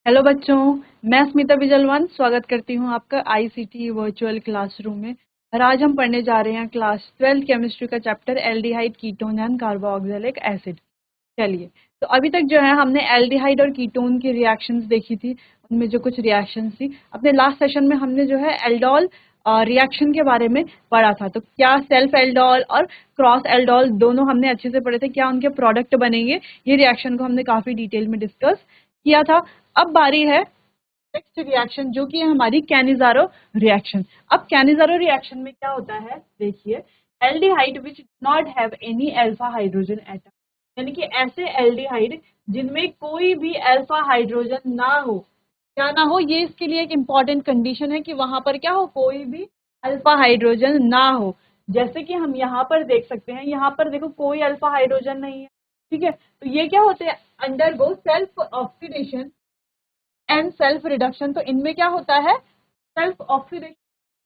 Hello बच्चों, मैं स्मिता बिजलवान स्वागत करती हूँ आपका आईसीटी वर्चुअल क्लासरूम में। और आज हम पढ़ने जा रहे हैं क्लास 12 केमिस्ट्री का chapter aldehyde ketone and carboxylic acid. चलिए, तो अभी तक जो है हमने एल्डिहाइड और कीटोन की रिएक्शंस देखी थी, उनमें जो कुछ रिएक्शंस थी। अपने लास्ट सेशन में हमने जो है एल्डोल रिएक्शन के बारे में पढ़ा था। तो क्या सेल्फ एल्डोल और क्रॉस एल्डोल दोनों हमने अच्छे से पढ़े थे, क्या उनके प्रोडक्ट बनेंगे, ये रिएक्शन को हमने काफी डिटेल में डिस्कस किया था। अब बारी है नेक्स्ट रिएक्शन, जो कि है हमारी कैनिजारो रिएक्शन। अब कैनिजारो रिएक्शन में क्या होता है, देखिए, aldehyde which not have any alpha hydrogen atom, यानी कि ऐसे एल्डिहाइड जिनमें कोई भी अल्फा हाइड्रोजन ना हो। क्या ना हो, ये इसके लिए एक इंपॉर्टेंट कंडीशन है कि वहां पर क्या हो, कोई भी अल्फा हाइड्रोजन ना हो। जैसे कि हम यहाँ पर देख सकते हैं, यहाँ पर देखो कोई अल्फा हाइड्रोजन नहीं है। ठीक है, तो ये क्या होते हैं, undergo self oxidation and self reduction. तो इनमें क्या होता है, सेल्फ ऑक्सीडेशन,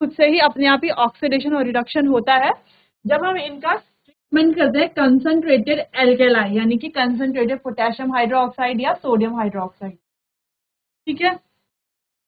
खुद से ही अपने आप ही ऑक्सीडेशन और रिडक्शन होता है जब हम इनका ट्रीटमेंट करते हैं कंसंट्रेटेड एल्केलाई, यानी कि कंसंट्रेटेड पोटेशियम हाइड्रोक्साइड या सोडियम हाइड्रोक्साइड। ठीक है,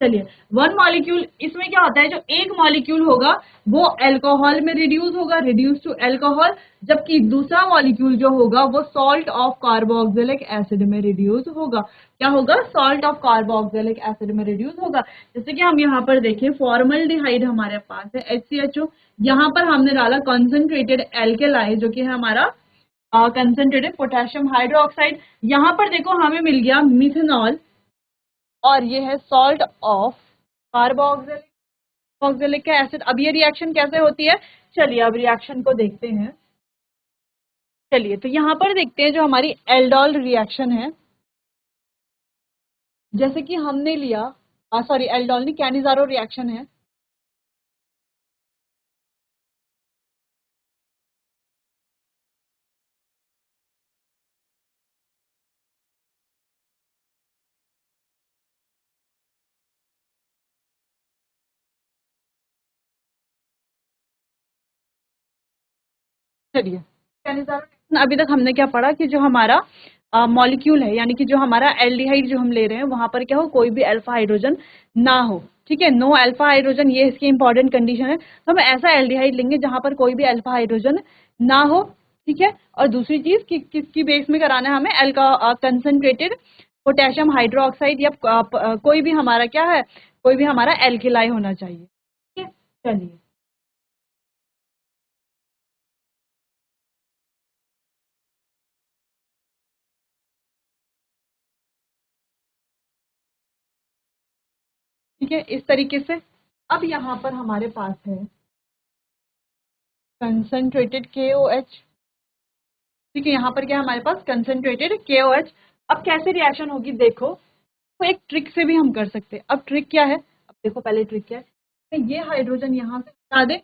चलिए, वन मॉलिक्यूल, इसमें क्या होता है, जो एक मॉलिक्यूल होगा वो अल्कोहल में रिड्यूस होगा, रिड्यूस टू अल्कोहल, जबकि दूसरा मॉलिक्यूल जो होगा वो सॉल्ट ऑफ कार्बोक्सिलिक एसिड में रिड्यूस होगा। क्या होगा, सॉल्ट ऑफ कार्बोक्सिलिक एसिड में रिड्यूस होगा। जैसे कि हम यहाँ पर देखें, फॉर्मल्डिहाइड हमारे पास है HCHO, यहाँ पर हमने डाला कंसंट्रेटेड एल्केलाई जो कि है हमारा कंसंट्रेटेड पोटेशियम हाइड्रोक्साइड। यहाँ पर देखो हमें मिल गया मिथेनॉल, और ये है सॉल्ट ऑफ कार्बोक्सिलिक एसिड। अब ये रिएक्शन कैसे होती है, चलिए अब रिएक्शन को देखते हैं। चलिए, तो यहाँ पर देखते हैं जो हमारी एल्डोल रिएक्शन है, जैसे कि हमने लिया, सॉरी एल्डोल नहीं, कैनिजारो रिएक्शन है। चलिए, कैनिजारो अभी तक हमने क्या पढ़ा कि जो हमारा मॉलिक्यूल है, यानी कि जो हमारा एल्डिहाइड जो हम ले रहे हैं, वहां पर क्या हो, कोई भी अल्फा हाइड्रोजन ना हो। ठीक है, नो अल्फा हाइड्रोजन, ये इसकी इंपॉर्टेंट कंडीशन है। तो हम ऐसा एल्डिहाइड लेंगे जहां पर कोई भी अल्फा हाइड्रोजन ना हो। ठीक है, और दूसरी चीज किसकी बेस में कराना है हमें, कंसंट्रेटेड पोटेशियम हाइड्रोक्साइड या कोई भी हमारा क्या है, कोई भी हमारा एल्किलाई होना चाहिए। ठीक है, चलिए, ठीक है, इस तरीके से। अब यहाँ पर हमारे पास है कंसंट्रेटेड KOH। ठीक है, यहाँ पर क्या है हमारे पास, कंसंट्रेटेड KOH। अब कैसे रिएक्शन होगी, देखो, तो एक ट्रिक से भी हम कर सकते हैं। अब ट्रिक क्या है, अब देखो पहले ट्रिक क्या है, तो ये हाइड्रोजन यहाँ से हटा दे,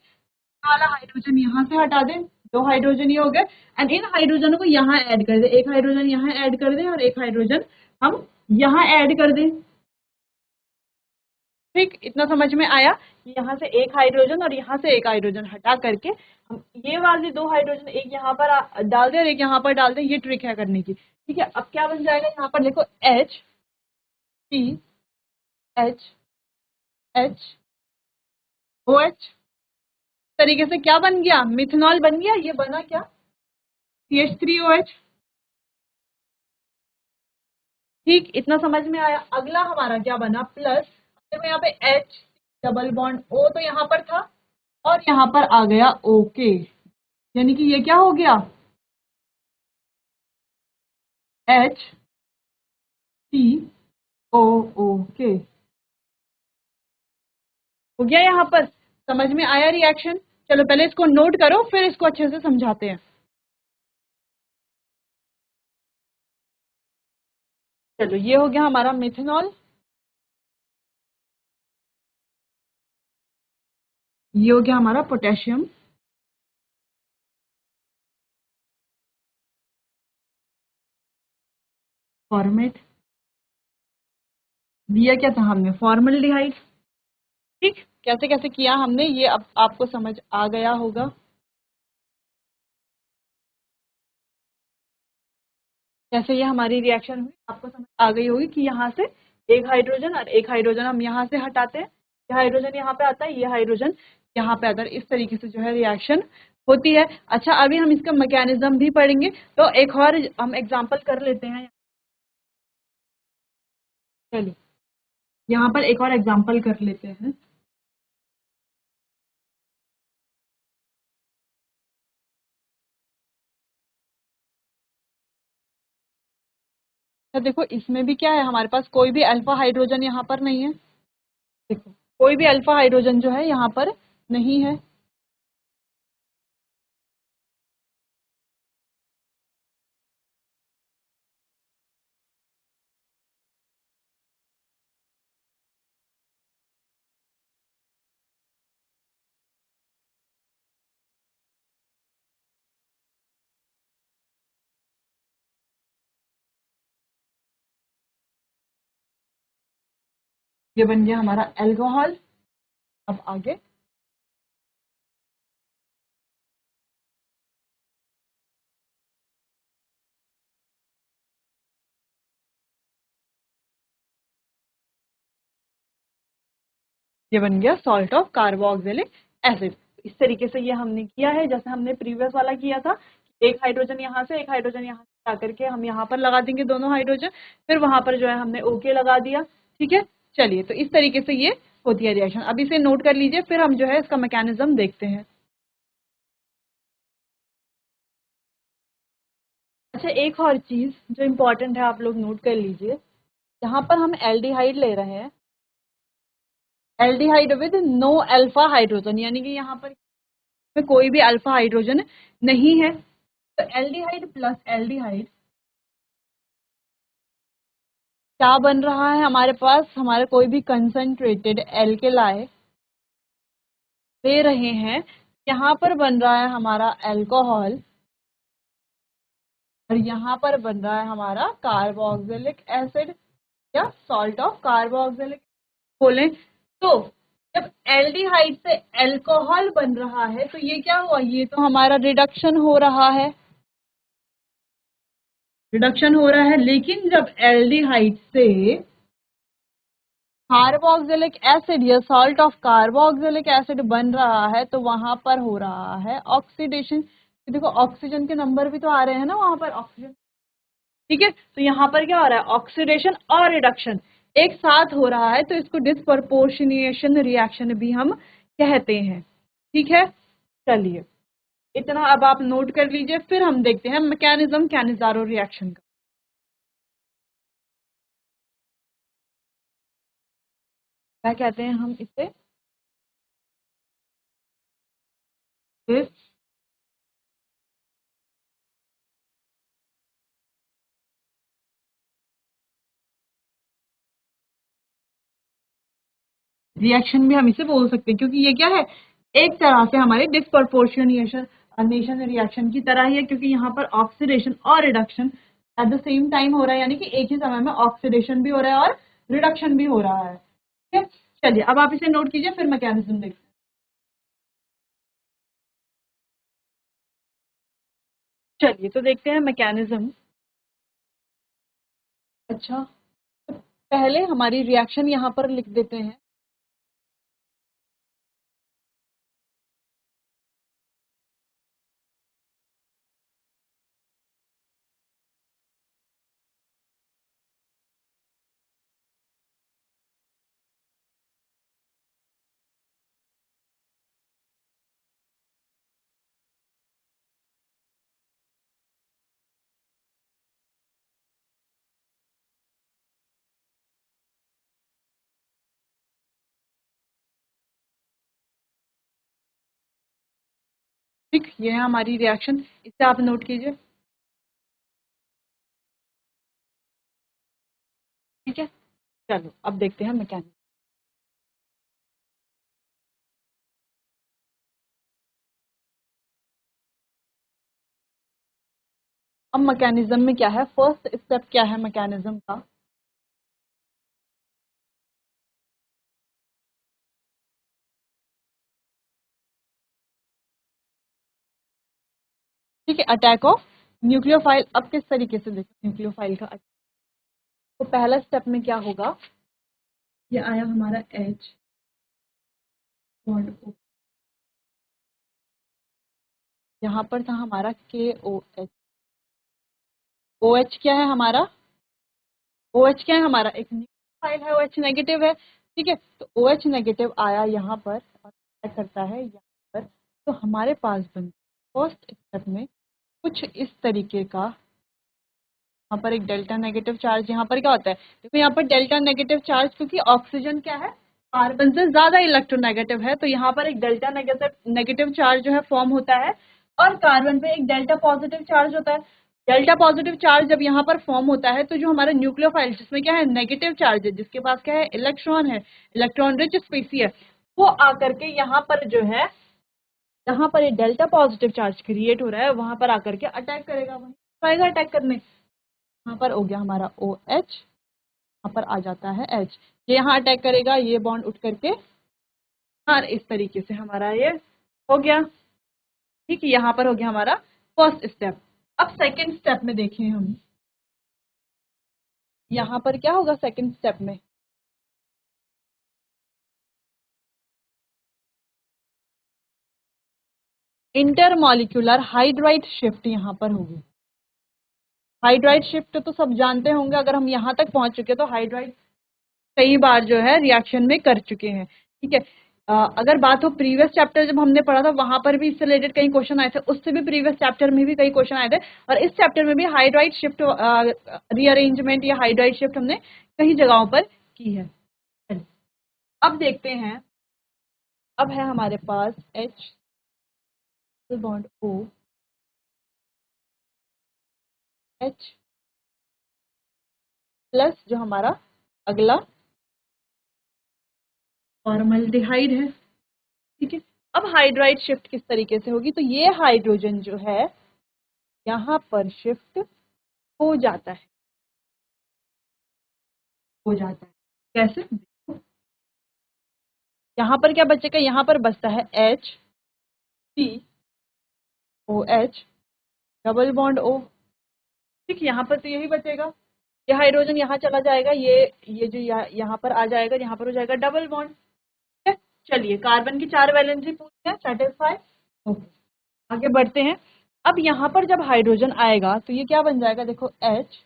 वाला हाइड्रोजन यहाँ से हटा दे, दो हाइड्रोजन ये हो गए, एंड इन हाइड्रोजन को यहाँ ऐड कर दे, एक हाइड्रोजन यहाँ ऐड कर दे और एक हाइड्रोजन हम यहाँ ऐड कर दें। ठीक, इतना समझ में आया कि यहाँ से एक हाइड्रोजन और यहाँ से एक हाइड्रोजन हटा करके हम ये वाले दो हाइड्रोजन एक यहाँ पर डाल दें और एक यहाँ पर डाल दें। ये ट्रिक है करने की। ठीक है, अब क्या बन जाएगा, यहाँ पर देखो HCHHOH तरीके से क्या बन गया, मिथेनॉल बन गया। ये बना क्या, CH3OH। ठीक, इतना समझ में आया। अगला हमारा क्या बना, प्लस, देखो यहाँ पे H डबल बॉन्ड O तो यहाँ पर था और यहाँ पर आ गया ओके, यानी कि ये क्या हो गया, HCOOK हो गया। यहाँ पर समझ में आया रिएक्शन। चलो पहले इसको नोट करो, फिर इसको अच्छे से समझाते हैं। चलो, ये हो गया हमारा मिथेनॉल, ये हो गया हमारा पोटेशियम फॉर्मेट, दिया क्या था हमने, फॉर्मल्डिहाइड। ठीक, कैसे कैसे किया हमने, ये अब आपको समझ आ गया होगा। कैसे ये हमारी रिएक्शन हुई, आपको समझ आ गई होगी कि यहाँ से एक हाइड्रोजन और एक हाइड्रोजन हम यहाँ से हटाते हैं, ये हाइड्रोजन यहाँ पे आता है, ये हाइड्रोजन यहाँ पे आता है। इस तरीके से जो है रिएक्शन होती है। अच्छा, अभी हम इसका मैकेनिज्म भी पढ़ेंगे, तो एक और हम एग्जांपल कर लेते हैं। चलिए यहाँ पर एक और एग्जांपल कर लेते हैं। तो देखो इसमें भी क्या है, हमारे पास कोई भी अल्फा हाइड्रोजन यहाँ पर नहीं है। देखो कोई भी अल्फा हाइड्रोजन जो है यहाँ पर नहीं है। ये बन गया हमारा एल्कोहल। अब आगे ये बन गया सॉल्ट ऑफ कार्बोक्सिलिक एसिड। इस तरीके से ये हमने किया है, जैसे हमने प्रीवियस वाला किया था। एक हाइड्रोजन यहाँ से, एक हाइड्रोजन यहाँ से ला करके हम यहाँ पर लगा देंगे दोनों हाइड्रोजन, फिर वहां पर जो है हमने ओके लगा दिया। ठीक है, चलिए तो इस तरीके से ये होती है रिएक्शन। अब इसे नोट कर लीजिए, फिर हम जो है इसका मैकेनिज्म देखते हैं। अच्छा, एक और चीज जो इम्पोर्टेंट है आप लोग नोट कर लीजिए, यहाँ पर हम एल्डिहाइड ले रहे हैं, aldehyde with no alpha hydrogen, यानी कि यहाँ पर में कोई भी अल्फा हाइड्रोजन नहीं है। तो एल्डिहाइड प्लस एल्डिहाइड क्या बन रहा है हमारे पास, हमारे कोई भी कंसंट्रेटेड एल्केलाई ले रहे हैं, यहाँ पर बन रहा है हमारा अल्कोहल और यहाँ पर बन रहा है हमारा कार्बोक्सिलिक एसिड या सॉल्ट ऑफ कार्बोक्सिलिक बोलें तो। जब एल्डिहाइड से अल्कोहल बन रहा है तो ये क्या हुआ, ये तो हमारा रिडक्शन हो रहा है, रिडक्शन हो रहा है। लेकिन जब एल्डिहाइड से कार्बोक्सिलिक एसिड या सॉल्ट ऑफ कार्बोक्सिलिक एसिड बन रहा है तो वहां पर हो रहा है ऑक्सीडेशन। देखो ऑक्सीजन के नंबर भी तो आ रहे हैं ना वहां पर, ऑक्सीजन। ठीक है, तो यहाँ पर क्या हो रहा है, ऑक्सीडेशन और रिडक्शन एक साथ हो रहा है, तो इसको डिस्प्रपोर्शनेशन रिएक्शन भी हम कहते हैं। ठीक है, चलिए इतना अब आप नोट कर लीजिए, फिर हम देखते हैं मैकेनिज्म कैनिजारो रिएक्शन का। क्या कहते हैं हम इसे, रिएक्शन भी हम इसे बोल सकते हैं, क्योंकि ये क्या है, एक तरह से हमारे डिस्प्रपोर्शनेशन नेशन रिएक्शन की तरह ही है, क्योंकि यहाँ पर ऑक्सीडेशन और reduction at the same time हो रहा है, यानी कि एक ही समय में ऑक्सीडेशन भी हो रहा है और रिडक्शन भी हो रहा है। ठीक है, चलिए अब आप इसे नोट कीजिए, फिर मैकेनिज्म देखते हैं। चलिए तो देखते हैं मैकेनिज्म। अच्छा, तो पहले हमारी रिएक्शन यहाँ पर लिख देते हैं। ठीक, ये है हमारी रिएक्शन, इसे आप नोट कीजिए। ठीक है, चलो अब देखते हैं मैकेनिज्म। अब मैकेनिज्म में क्या है, फर्स्ट स्टेप क्या है मैकेनिज्म का। ठीक है, अटैक ऑफ न्यूक्लियोफाइल। अब किस तरीके से देखो न्यूक्लियोफाइल का तो पहला स्टेप में क्या होगा, ये आया हमारा H बॉन्ड O, यहाँ पर था हमारा KOH। OH क्या है हमारा, OH क्या है हमारा, एक फाइल है, OH नेगेटिव है, ठीक है। तो OH नेगेटिव आया यहाँ पर और क्या करता है यहाँ पर, तो हमारे पास बन फर्स्ट स्टेप में कुछ इस तरीके का, यहाँ पर एक डेल्टा नेगेटिव चार्ज, यहाँ पर क्या होता है देखो, यहाँ पर डेल्टा नेगेटिव चार्ज, क्योंकि ऑक्सीजन क्या है कार्बन से ज्यादा इलेक्ट्रोनेगेटिव है, तो यहाँ पर एक डेल्टा नेगेटिव चार्ज जो है फॉर्म होता है, और कार्बन पे एक डेल्टा पॉजिटिव चार्ज होता है। डेल्टा पॉजिटिव चार्ज जब यहाँ पर फॉर्म होता है, तो जो हमारा न्यूक्लियोफाइल जिसमें क्या है नेगेटिव चार्ज है, जिसके पास क्या है इलेक्ट्रॉन है, इलेक्ट्रॉन रिच स्पीसी है, वो आकर के यहाँ पर जो है, जहाँ पर ये डेल्टा पॉजिटिव चार्ज क्रिएट हो रहा है, वहां पर आकर के अटैक करेगा, वहीं आएगा अटैक करने। यहाँ पर हो गया हमारा OH, यहाँ पर आ जाता है H, ये यहाँ अटैक करेगा, ये बॉन्ड उठ करके, और इस तरीके से हमारा ये हो गया, ठीक है। यहाँ पर हो गया हमारा फर्स्ट स्टेप। अब सेकंड स्टेप में देखें हम, यहाँ पर क्या होगा सेकंड स्टेप में, इंटरमॉलिक्यूलर हाइड्राइड शिफ्ट यहाँ पर होगी। हाइड्राइड शिफ्ट तो सब जानते होंगे, अगर हम यहाँ तक पहुंच चुके तो हाइड्राइड कई बार जो है रिएक्शन में कर चुके हैं, ठीक है। अगर बात हो प्रीवियस चैप्टर जब हमने पढ़ा था, वहां पर भी इससे रिलेटेड कई क्वेश्चन आए थे, उससे भी प्रीवियस चैप्टर में भी कई क्वेश्चन आए थे, और इस चैप्टर में भी हाइड्राइड शिफ्ट रीअरेंजमेंट या हाइड्राइड शिफ्ट हमने कई जगहों पर की है। अब देखते हैं, अब है हमारे पास H bond O, H plus जो हमारा अगला फॉर्मल्डिहाइड है, ठीक है। अब हाइड्राइड शिफ्ट किस तरीके से होगी, तो ये हाइड्रोजन जो है यहाँ पर शिफ्ट हो जाता है, कैसे, यहाँ पर क्या बचेगा, यहाँ पर बचता है HCOH डबल बॉन्ड O, ठीक। यहाँ पर तो यही बचेगा, ये हाइड्रोजन यहाँ चला जाएगा, ये जो यहाँ पर आ जाएगा, यहाँ पर हो जाएगा डबल बॉन्ड, ठीक है। चलिए कार्बन की 4 वैलेंसी पूछते हैं, सेटिस्फाई, ओके। आगे बढ़ते हैं। अब यहाँ पर जब हाइड्रोजन आएगा तो ये क्या बन जाएगा, देखो HCH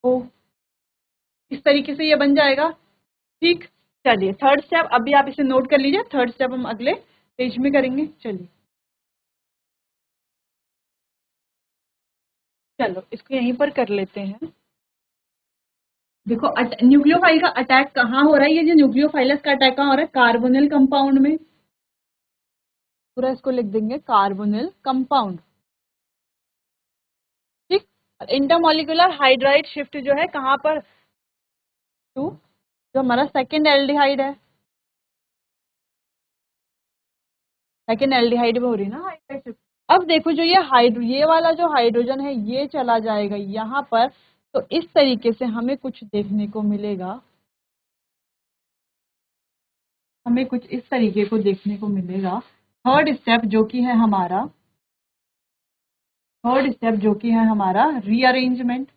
HO, इस तरीके से ये बन जाएगा, ठीक। चलिए थर्ड स्टेप, अभी आप इसे नोट कर लीजिए, थर्ड स्टेप हम अगले पेज में करेंगे। चलिए चलो इसको यहीं पर कर लेते हैं। देखो न्यूक्लियोफाइल का अटैक कहाँ हो रहा है, ये जो न्यूक्लियोफाइलस का अटैक कहाँ हो रहा है, कार्बोनिल कंपाउंड में, पूरा इसको लिख देंगे कार्बोनिल कंपाउंड, ठीक। इंटरमॉलिक्यूलर हाइड्राइड शिफ्ट जो है कहाँ पर, टू जो हमारा सेकेंड एल्डिहाइड है, सेकेंड एल्डिहाइड में हो रही है ना हाइड्राइड शिफ्ट। अब देखो जो ये वाला जो हाइड्रोजन है ये चला जाएगा यहाँ पर, तो इस तरीके से हमें कुछ देखने को मिलेगा, हमें कुछ इस तरीके को देखने को मिलेगा। थर्ड स्टेप जो कि है हमारा, थर्ड स्टेप जो कि है हमारा रीअरेंजमेंट,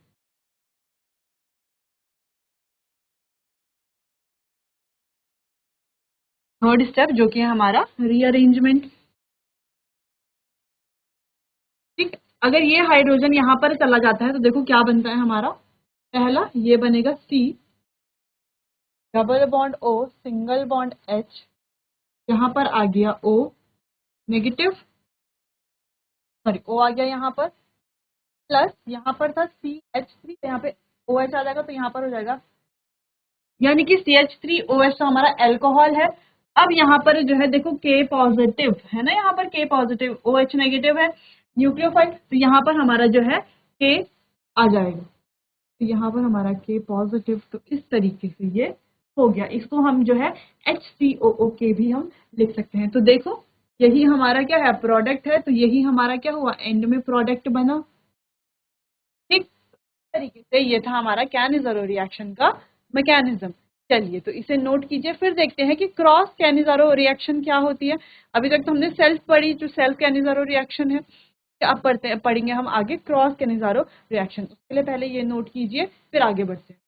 थर्ड स्टेप जो कि है हमारा रीअरेंजमेंट, ठीक। अगर ये हाइड्रोजन यहाँ पर चला जाता है तो देखो क्या बनता है हमारा, पहला ये बनेगा C double bond O single bond H, यहाँ पर आ गया O नेगेटिव, सॉरी O आ गया यहाँ पर, प्लस यहाँ पर था CH3, यहाँ पे OH आ जाएगा, तो यहाँ पर हो जाएगा, यानी कि CH3OH तो हमारा अल्कोहल है। अब यहाँ पर जो है देखो K पॉजिटिव है ना, यहाँ पर K पॉजिटिव, OH नेगेटिव है न्यूक्लियोफाइल, तो यहाँ पर हमारा जो है K आ जाएगा, तो यहाँ पर हमारा K पॉजिटिव, तो इस तरीके से ये हो गया। इसको हम जो है HCOOK भी हम लिख सकते हैं। तो देखो यही हमारा क्या है प्रोडक्ट है, तो यही हमारा क्या हुआ एंड में प्रोडक्ट बना, ठीक। तरीके से ये था हमारा क्या रिएक्शन का मैकेनिज्म। चलिए तो इसे नोट कीजिए, फिर देखते हैं कि क्रॉस कैनिज़ारो रिएक्शन क्या होती है। अभी तक तो हमने सेल्फ पढ़ी, जो सेल्फ कैनिज़ारो रिएक्शन है। अब पढ़ेंगे हम आगे क्रॉस कैनिज़ारो रिएक्शन। उसके लिए पहले ये नोट कीजिए, फिर आगे बढ़ते हैं।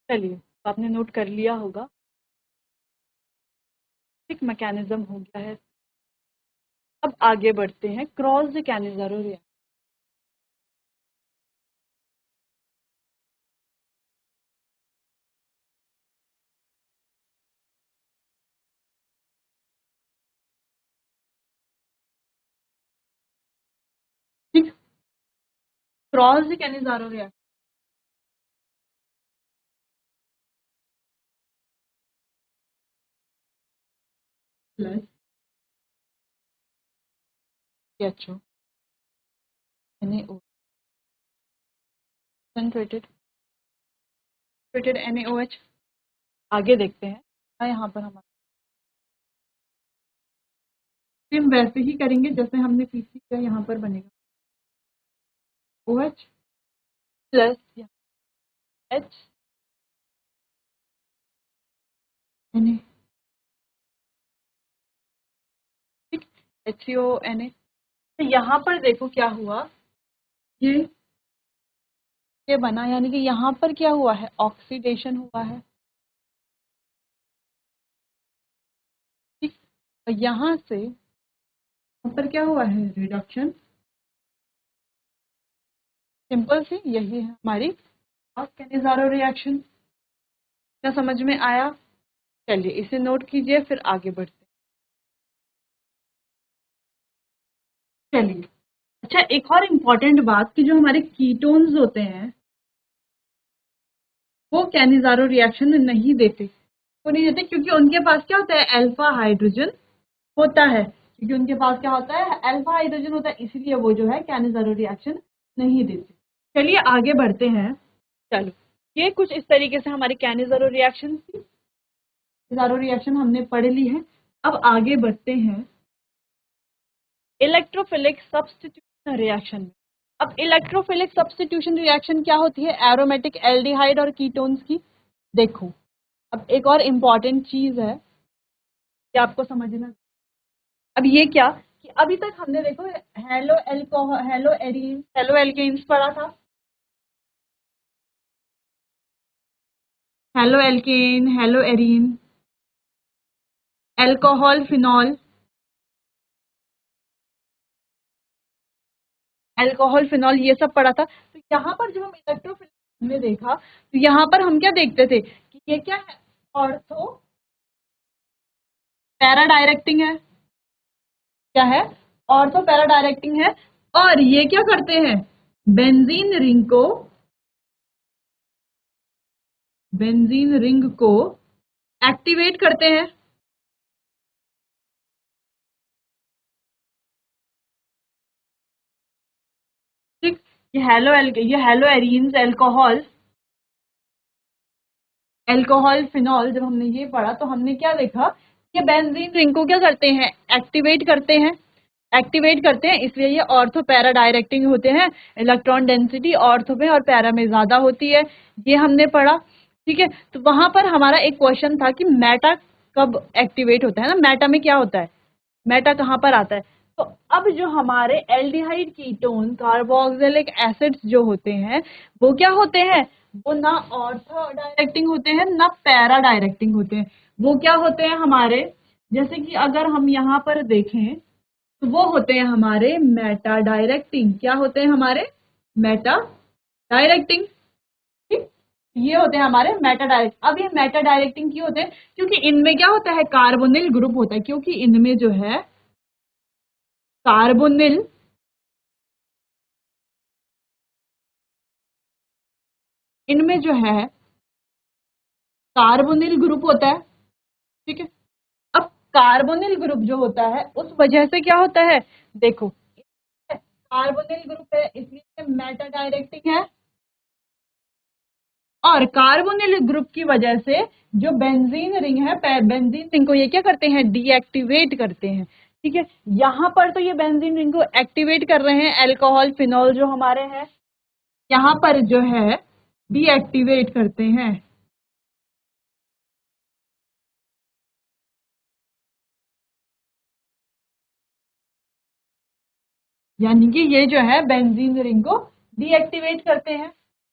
चलिए तो आपने नोट कर लिया होगा, एक मैकेनिज्म हो गया है। अब आगे बढ़ते हैं क्रॉस कैनिज़ारो रिएक्शन। ठीक, cross Cannizzaro reaction plus HO NaO concentrated NaOH। आगे देखते हैं। यहाँ पर हमारा सेम वैसे ही करेंगे जैसे हमने पीसी किया, यहाँ पर बनेगा OH प्लस H Na, ठीक, HCONa। तो यहाँ पर देखो क्या हुआ, ये बना, यानी कि यहाँ पर क्या हुआ है, ऑक्सीडेशन हुआ है। ठीक, और यहाँ से यहाँ पर क्या हुआ है, रिडक्शन। सिंपल सी यही है हमारी क्रॉस कैनिज़ारो रिएक्शन। क्या समझ में आया? चलिए इसे नोट कीजिए, फिर आगे बढ़ते हैं। चलिए अच्छा, एक और इम्पॉर्टेंट बात कि जो हमारे कीटोन्स होते हैं वो कैनिज़ारो रिएक्शन नहीं देते। वो नहीं देते क्योंकि उनके पास क्या होता है, अल्फा हाइड्रोजन होता है। क्योंकि उनके पास क्या होता है, अल्फा हाइड्रोजन होता है, इसलिए वो जो है कैनिज़ारो रिएक्शन नहीं देते। चलिए आगे बढ़ते हैं। चलो ये कुछ इस तरीके से हमारी कैनिज़ारो रिएक्शन थी। कैनिज़ारो रिएक्शन हमने पढ़ ली है। अब आगे बढ़ते हैं इलेक्ट्रोफिलिक सब्स्टिट्यूशन रिएक्शन में। अब इलेक्ट्रोफिलिक सब्स्टिट्यूशन रिएक्शन क्या होती है, एरोमेटिक एल्डिहाइड और कीटोन्स की। देखो अब एक और इम्पॉर्टेंट चीज है कि आपको समझना। अब ये क्या कि अभी तक हमने देखो halo alcohol, halo arene, halo alkenes पढ़ा था। Halo alkane, halo arene, alcohol, phenol, alcohol, phenol, ये सब पढ़ा था। तो यहाँ पर जब हम इलेक्ट्रोफिलिक में देखा तो यहाँ पर हम क्या देखते थे कि ये क्या है, ऑर्थो पैरा डायरेक्टिंग है। क्या है, ऑर्थो पैरा डायरेक्टिंग है। और ये क्या करते हैं, बेंजीन रिंग को एक्टिवेट करते हैं। ठीक, ये हेलो एरीन्स, अल्कोहल, फिनॉल, जब हमने ये पढ़ा तो हमने क्या देखा, ये बेंजीन रिंग को क्या करते हैं, एक्टिवेट करते हैं, इसलिए ये ऑर्थो पैरा डायरेक्टिंग होते हैं। इलेक्ट्रॉन डेंसिटी ऑर्थो में और पैरा में ज्यादा होती है, ये हमने पढ़ा। ठीक है, तो वहां पर हमारा एक क्वेश्चन था कि मेटा कब एक्टिवेट होता है ना, मेटा में क्या होता है, मेटा कहाँ पर आता है। तो अब जो हमारे एल्डिहाइड कीटोन, कार्बोक्सिलिक एसिड्स जो होते हैं वो क्या होते हैं, वो ना ऑर्थो डायरेक्टिंग होते हैं ना पैरा डायरेक्टिंग होते हैं। वो क्या होते हैं हमारे, जैसे कि अगर हम यहाँ पर देखें तो वो होते हैं हमारे मेटा डायरेक्टिंग। क्या होते हैं हमारे, मेटा डायरेक्टिंग। ठीक, ये होते हैं हमारे मेटा डायरेक्ट। अब ये मेटा डायरेक्टिंग क्यों होते हैं, क्योंकि इनमें क्या होता है, कार्बोनिल ग्रुप होता है। क्योंकि इनमें जो है कार्बोनिल इनमें जो है कार्बोनिल ग्रुप होता है। ठीक है, अब कार्बोनिल ग्रुप जो होता है उस वजह से क्या होता है, देखो कार्बोनिल ग्रुप है इसलिए मेटा डायरेक्टिंग है। और कार्बोनिल ग्रुप की वजह से जो बेंजीन रिंग है, बेंजीन रिंग को ये क्या करते हैं, डीएक्टिवेट करते हैं। ठीक है, यहाँ पर तो ये बेंजीन रिंग को एक्टिवेट कर रहे हैं अल्कोहल, फिनॉल जो हमारे हैं। यहाँ पर जो है डीएक्टिवेट करते हैं। यानी कि ये जो है बेंजीन रिंग को डीएक्टिवेट करते हैं।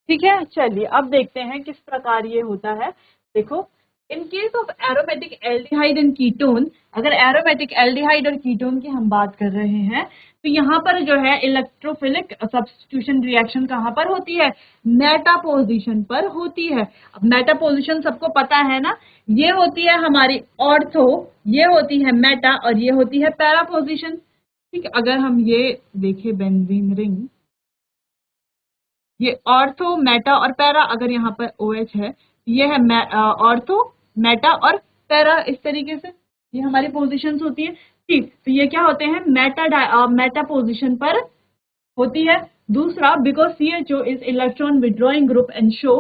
ठीक है, चलिए अब देखते हैं किस प्रकार ये होता है। देखो, in case of aromatic aldehyde and ketone, अगर एरोमेटिक एल्डिहाइड और कीटोन की हम बात कर रहे हैं तो यहाँ पर जो है इलेक्ट्रोफिलिक सब्स्टिट्यूशन रिएक्शन कहाँ पर होती है? मेटा पोजीशन पर होती है। अब मेटा पोजीशन सबको पता है ना, ये होती है हमारी ऑर्थो, ये होती है मेटा और ये होती है पैरा पोजीशन। ठीक है, अगर हम ये देखें बेंजीन रिंग, ये ऑर्थो मेटा और पैरा, अगर यहाँ पर OH है, ये है ऑर्थो मेटा और पैरा, इस तरीके से ये हमारी पोजीशंस होती है। ठीक, तो ये क्या होते हैं? मेटा पोजीशन पर होती है। दूसरा, because CHO is electron withdrawing group and show,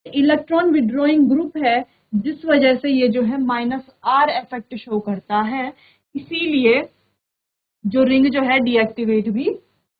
electron withdrawing group है जिस वजह से ये जो है -R इफेक्ट शो करता है, इसीलिए जो रिंग जो है डीएक्टिवेट भी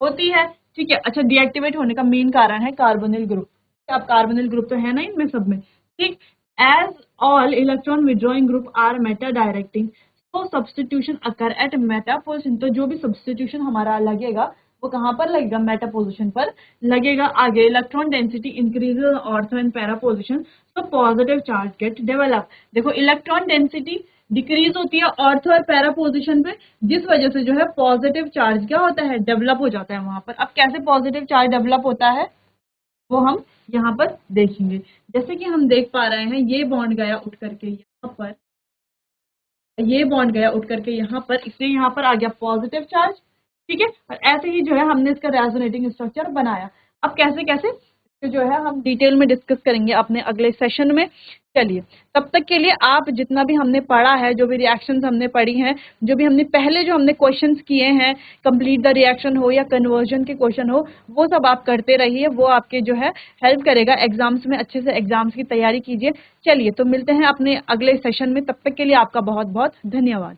होती है। ठीक है, अच्छा, डीएक्टिवेट होने का मेन कारण है कार्बोनिल ग्रुप। अब कार्बोनिल ग्रुप तो है ना इनमें सब में। ठीक, as all electron withdrawing group are meta directing, तो substitution occur at meta position, तो जो भी सब्सटीट्यूशन हमारा लगेगा वो कहाँ पर लगेगा? मेटा पोजीशन पर लगेगा। आगे, electron density increases ortho and para position, तो पॉजिटिव चार्ज गेट डेवलप। देखो, इलेक्ट्रॉन डेंसिटी डिक्रीज होती है ऑर्थो और पैरा पोजीशन पे, जिस वजह से जो है पॉजिटिव चार्ज क्या होता है? डेवलप हो जाता है वहां पर। अब कैसे पॉजिटिव चार्ज डेवलप होता है वो हम यहाँ पर देखेंगे। जैसे कि हम देख पा रहे हैं, ये बॉन्ड गया उठ करके यहाँ पर, ये बॉन्ड गया उठ करके यहाँ पर, इसलिए यहाँ पर आ गया पॉजिटिव चार्ज। ठीक है, और ऐसे ही जो है हमने इसका रेजोनेटिंग स्ट्रक्चर बनाया। अब कैसे कैसे तो जो है हम डिटेल में डिस्कस करेंगे अपने अगले सेशन में। चलिए, तब तक के लिए आप जितना भी हमने पढ़ा है, जो भी रिएक्शंस हमने पढ़ी हैं, जो भी हमने पहले जो हमने क्वेश्चंस किए हैं, कंप्लीट द रिएक्शन हो या कन्वर्जन के क्वेश्चन हो, वो सब आप करते रहिए। वो आपके जो है हेल्प करेगा एग्जाम्स में, अच्छे से एग्जाम्स की तैयारी कीजिए। चलिए, तो मिलते हैं अपने अगले सेशन में। तब तक के लिए आपका बहुत बहुत धन्यवाद।